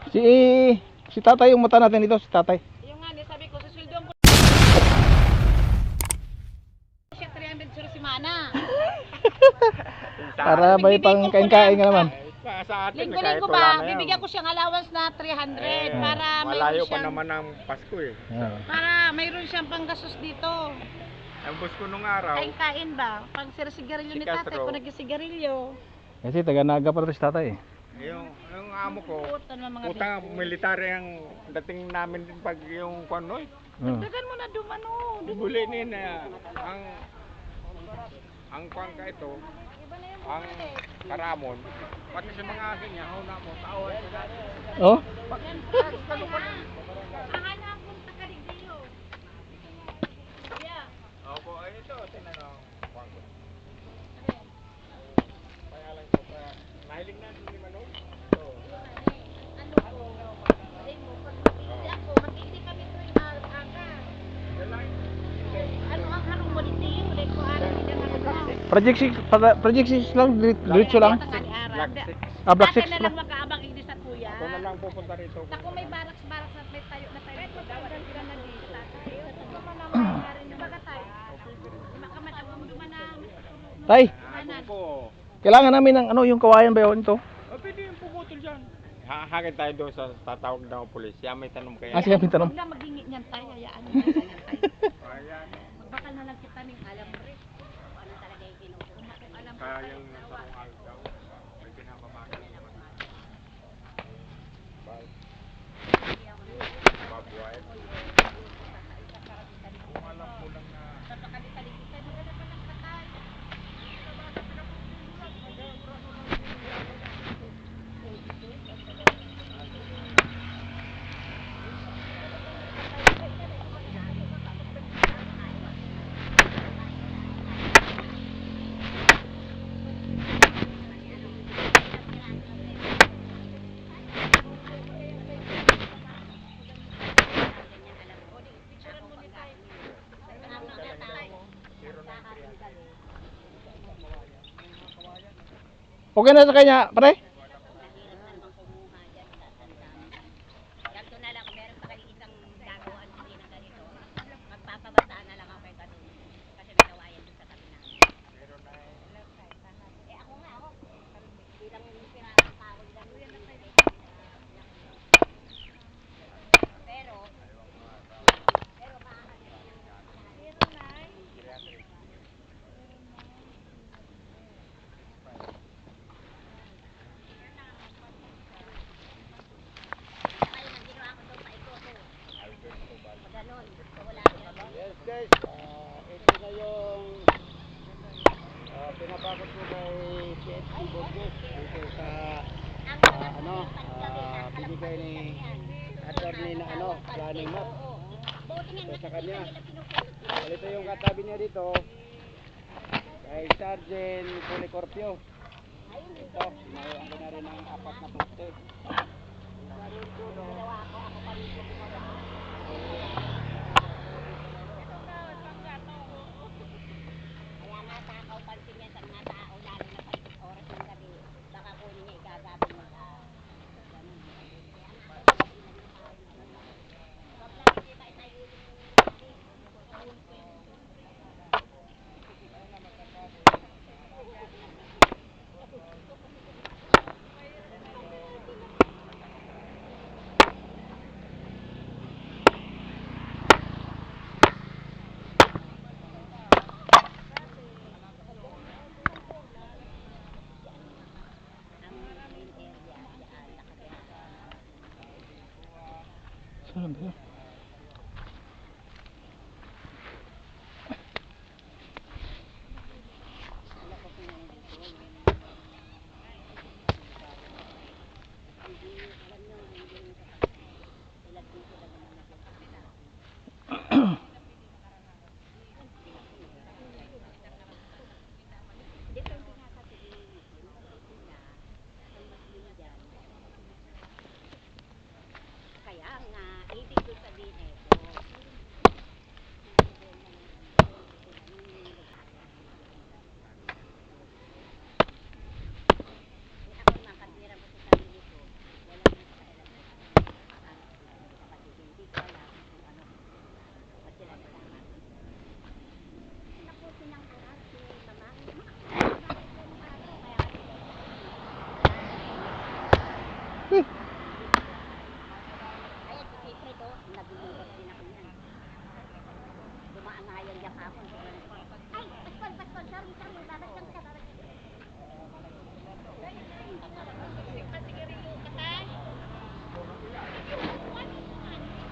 Si si tatay yung mata natin dito, si tatay. Yung nga, sabi ko, susuldong ko siya 300 sir si Mana. Para may pang kain-kain ka naman. Sa atin, kahit Linggo-linggo wala ba, na yan. bibigyan ko siyang allowance na 300 para Malayo mayroon pa siyang, naman ang Pasko eh. para mayroon siyang panggastos dito. Ang bus ko nung araw, Kain-kain ba? Pag sigarilyo Si ni tatay, Castro. kung nagsigarilyo. Kasi taga-Naga pa rin si tatay. yung amo ko, Putan ng mga putang military ang dating namin din pag yung kwanoy. Dagan mo na dumano. Buli nina ang kwan ka ito, ang karamon, pati sa mga akin niya, huna mo, tao. Oh? Hanapon sa kaligdiyo. Yeah. Opo, ay ito, tinanong kwan ko. Kaya lang ko, mahilig na ni Manong. Matindi kami tuwing aga. Ano ang harong mo dito? Hindi ko alam. Project 6 lang, diretso lang. Black 6. Ah, Black 6 na lang. lang makaabang igli sa kuya. Ako na lang pupunta rito. Naku, may baraks-baraks at may tayo na tayo. Dawalan ka na dito. Ito pa naman yung rin yung baga tayo. Makamatag mo naman na. Tay, Ako po. kailangan namin ng ano, yung kawayan ba yun ito? Pwede yung pumutol dyan. Hahagin tayo doon sa tatawag ng pulis. Siya may tanong kaya. Ah, siya may tanong. Huwag na magingit niyan tayo. Hayaan mo na yan tayo. Ayan. Magbakal na lang kita ng alam mo rin. Ano talaga yung kinukuha. Kung alam mo Kaya tayo. yung sarong algaw. May pinapapagod. Babuhay. Kung alam mo lang na Napakaditaligitay. Maganda pa lang patay. Okay na sa kanya, pare? Ganto na lang, meron pa kayo isang gagawaan hindi na ganito. Magpapabasaan na lang ako kay Kadun. Kasi may kawayan doon sa tabi namin. Ako nga, ako. Bilang pirasong tao lang. Pero maaari. Pero na. yes guys, ito na yung pinapakot ko kay PHP Burgos dito sa binigay ni attorney na planning map. Ito sa kanya. Ito yung katabi niya dito kay Sergeant Policorpio. Ito, mayroon na rin ng 4 na poste. Kaya natakaw pansin niya sa mga tao, lalo na pag oras ng gabi, baka kunin niya igagabi mo sa ganun. Wag lang hindi pa itayo yung Saan ba yun? kaya nga, ibig ko ako. Ay, Paskol, sorry, babalik ka.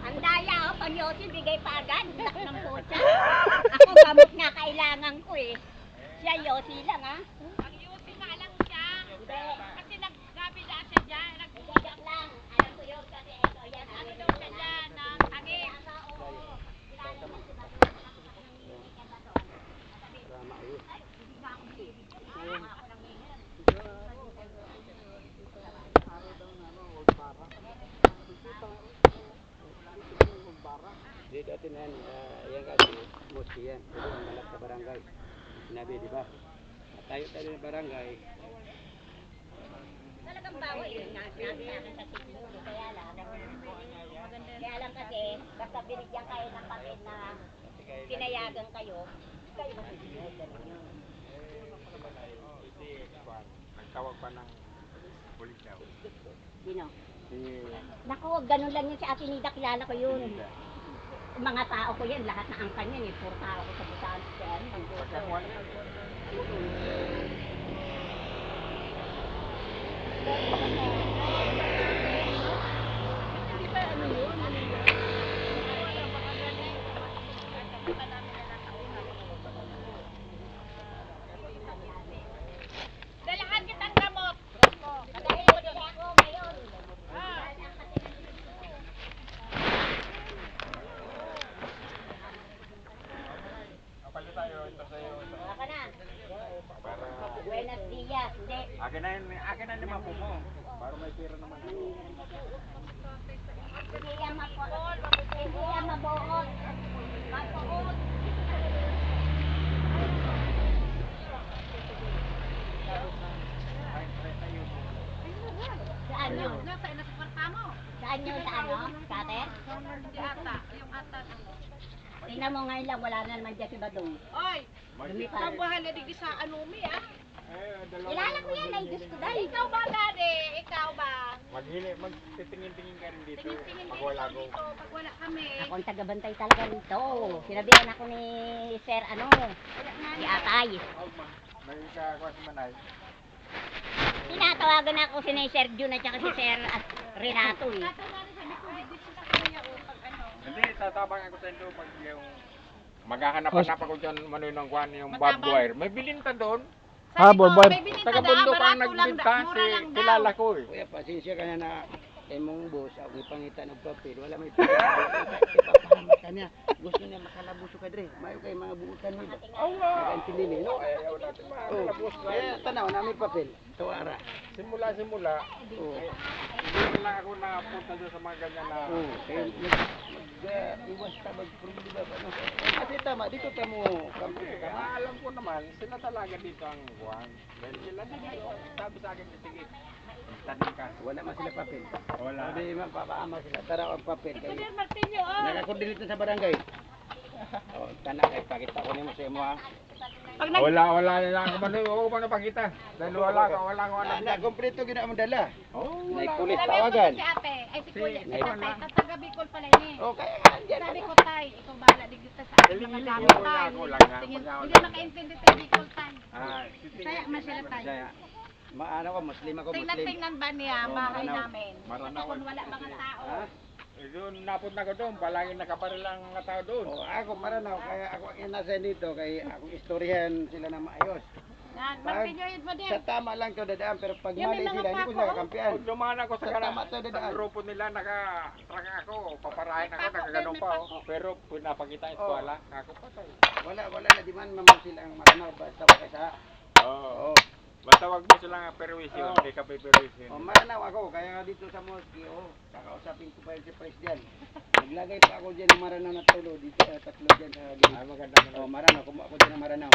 Ang daya, oh, pag Yossi, bigay pa agad. Dak ng putya. Ako, gamot nga kailangan ko eh. Siya, Yossi lang, ha? Ang Yossi nga lang siya. Hindi. Kasi naggabi na siya dyan. Bigay lang. Alam ko yun kasi ito, yan. Ano daw siya dyan ng hangin. Oo. Kilala mo si Bato. Tama yun. Hindi na ako bibigyan. Ako lang yun. Di dati na yan, yan kasi, mosque yan. Ito ang malak sa barangay. Sinabi, di ba? Tayo ng barangay. Talagang bawal yun. Nabi sa akin sa siguro. Kaya lang kasi, basta binigyan kayo ng papel na pinayagan kayo, kayo magbibigay. Ganun yun. Nagtawag pa ng pulis daw. Sino? Si... Naku, ganun lang yun si Ate Nida. Kilala ko yun. Mga tao ko yan, lahat na angkan yan. Puro tao ko sa butaan. Kaya ano, Hindi ba ano yun? Dalahan kitang gamot. Madali ako ngayon. Wala ka na. Buenos dias. Hindi. Akin na naman po mo. Para may pera naman. Hindi yan mapuot. Hindi yan mabuot. Mapuot. Saan yun? Nasa kwarta mo. Saan yun? Sa ano? Sa atin? Hindi ata. Yung ata. Tingnan mo ngayon lang, wala na naman dyan si Badong. Oy, Lumipas. kabuhan na digdi sa anumi ah. Kilala ko yan, ay Diyos ko dahil. Ikaw ba, Daddy? Ikaw ba? Magtitingin-tingin ka rin dito. Tingin-tingin Pag dito wala ko. dito pag wala kami. Ako ang tagabantay talaga nito. Sinabihan ako ni Sir ano, si Atay. Nagkakakuha si Manay. Tinatawagan ako si Sir Jun at saka si Sir Renato eh. Tatawanan sabi ko, hindi sila kaya o pag ano. Hindi, tatabang ako sa ito pag yung maghahanap-hanap ako dyan ng kwan yung Matabang. barbed wire. May bilinta doon. Ah, Sabi ko, Borbor. may binita Taga na, bundok ang barato lang, nagbinta mura si lang daw. kilala ko eh. Kuya, pasensya ka na na mong boss, ako ipangita ng papel, wala may pera. Ipapahamat ka niya. Gusto niya makalabuso ka dre. Mayo kay mga buutan mo. Nakaintindi niya, no? Ayaw natin Oh, makalabos na. kaya tanaw na may papel. Tuwara. Simula-simula, Oh, hindi lang ako nakapunta doon sa mga ganyan na... oh, kaya iwas ka mag-problema ba? No? Kasi tama, dito ka mo kampi ka. Alam ko naman, sila talaga dito ang buwan. Dahil sila dito, sabi sa akin, sige, tanim ka. Wala man sila papel. Wala. Hindi mapapaama sila. Tara ang papel. Ito Kayo. din, Martillo, oh. Nakakoordinate na sa barangay. Oh, tanang kay pakita ko nimo sa imo ha. Pag Wala na ako man, huwag mo napakita. Dahil wala ko alam Na kompleto gid ang dala. Oh, Nay wala. kulit sabi ko tawagan. si ate, ay si Kuya, si Si- tatay, taga Bicol pala ini. Oh, kaya nga yan. Sabi ko, tay, ikaw bahala digdi sa akin. Hiling-hiling Magagamit ko tay. ako lang nga. Tingin, Pag- hindi makaintindi tayo Bicol tay. Saya man sila tay. Kaya maano ko muslim ako muslim. Tingnan-tingnan ba niya, Oh, bahay Maranaw. namin. Maranaw. Kung wala mga tao. Ha? Eh, doon napunta ko doon, palaging nakaparil ang mga tao doon. Oh, ako maranaw kaya ako ang nasa dito kay akong istoryahan sila na maayos. Yan, Pag- Martillo, yun mo din. Sa tama lang to dadaan pero pag Yan, may mali mga sila hindi ko pako, sila kakampihan. Pag dumaan ako sa Sa kana, tama to, sa dadaan. grupo nila, naka-track ako, paparahin ako, May pako, nakaganon may pa ako. pako. Pero pinapakita ang eskwala, ako patay. Wala na di man mamang silang maranaw basta wala sa. Oo. Oh. Basta wag mo silang perwisyon, Oo. hindi ka perwisyon. Oh, maranaw ako kaya dito sa mosque oh, kakausapin ko pa yung si President. Naglagay pa ako diyan ng maranaw na tulo dito tatlo diyan sa gilid. Ay, maganda Oh, maranaw, kumuha ako diyan ng maranaw.